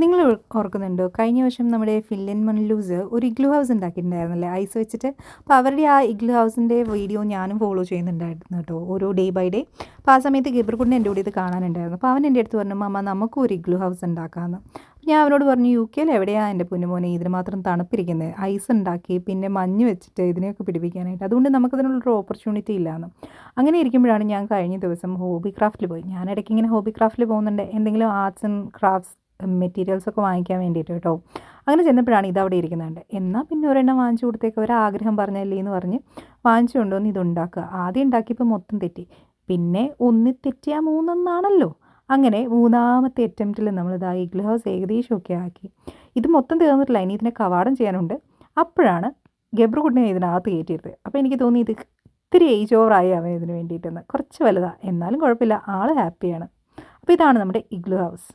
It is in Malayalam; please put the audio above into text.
നിങ്ങൾ ഓർക്കുന്നുണ്ടോ? കഴിഞ്ഞ വർഷം നമ്മുടെ ഫിൻലൻഡ് മൺലൂസ് ഒരു ഇഗ്ലൂ ഹൗസ് ഉണ്ടാക്കിയിട്ടുണ്ടായിരുന്നല്ലേ ഐസ് വെച്ചിട്ട്. അപ്പോൾ അവരുടെ ആ ഇഗ്ലൂ ഹൗസിൻ്റെ വീഡിയോ ഞാനും ഫോളോ ചെയ്യുന്നുണ്ടായിരുന്നു കേട്ടോ, ഓരോ ഡേ ബൈ ഡേ. അപ്പോൾ ആ സമയത്ത് ഗബ്രുക്കുട്ടൻ എൻ്റെ കൂടെ ഇത് കാണാനുണ്ടായിരുന്നു. അപ്പോൾ അവൻ എൻ്റെ അടുത്ത് പറഞ്ഞു, അമ്മ നമുക്കും ഒരു ഇഗ്ലൂ ഹൗസ് ഉണ്ടാക്കാമെന്ന്. ഞാൻ അവനോട് പറഞ്ഞു, യു കെയിൽ എവിടെയാണ് എൻ്റെ പൊന്നുമോനെ ഇതിന് മാത്രം തണുപ്പിരിക്കുന്നത്, ഐസ് ഉണ്ടാക്കി പിന്നെ മഞ്ഞ് വെച്ചിട്ട് ഇതിനെയൊക്കെ പിടിപ്പിക്കാനായിട്ട്, അതുകൊണ്ട് നമുക്കതിനുള്ളൊരു ഓപ്പർച്യൂണിറ്റി ഇല്ലയെന്ന്. അങ്ങനെ ഇരിക്കുമ്പോഴാണ് ഞാൻ കഴിഞ്ഞ ദിവസം ഹോബി ക്രാഫ്റ്റിൽ പോയി. ഞാൻ ഇടയ്ക്ക് ഇങ്ങനെ ഹോബി ക്രാഫ്റ്റിൽ പോകുന്നുണ്ട്, എന്തെങ്കിലും ആർട്സ് ആൻഡ് ക്രാഫ്റ്റ്സ് മെറ്റീരിയൽസൊക്കെ വാങ്ങിക്കാൻ വേണ്ടിയിട്ട് കേട്ടോ. അങ്ങനെ ചെന്നപ്പോഴാണ് ഇതവിടെ ഇരിക്കുന്നുണ്ട്. എന്നാൽ പിന്നെ ഒരെണ്ണം വാങ്ങിച്ചു കൊടുത്തേക്ക്, ഒരാഗ്രഹം പറഞ്ഞല്ലേ എന്ന് പറഞ്ഞ് വാങ്ങിച്ചു കൊണ്ടുവന്ന് ഇതുണ്ടാക്കുക. ആദ്യം ഉണ്ടാക്കിയപ്പോൾ മൊത്തം തെറ്റി, പിന്നെ ഒന്ന് തെറ്റിയാൽ മൂന്നെന്നാണല്ലോ. അങ്ങനെ മൂന്നാമത്തെ അറ്റംപ്റ്റിൽ നമ്മളിതാ ഇഗ്ലൂ ഹൗസ് ഏകദേശമൊക്കെ ആക്കി. ഇത് മൊത്തം തീർന്നിട്ടില്ല, ഇനി ഇതിനെ കവാടം ചെയ്യാനുണ്ട്. അപ്പോഴാണ് ഗബ്രുക്കുട്ടിനെ ഇതിനകത്ത് കയറ്റിയത്. അപ്പോൾ എനിക്ക് തോന്നി ഇത് ഇത്തിരി ഏജ് ഓവറായി അവൻ ഇതിന് വേണ്ടിയിട്ടെന്ന്. കുറച്ച് വലുതാണ്, എന്നാലും കുഴപ്പമില്ല, ആൾ ഹാപ്പിയാണ്. അപ്പോൾ ഇതാണ് നമ്മുടെ ഇഗ്ലൂ ഹൗസ്.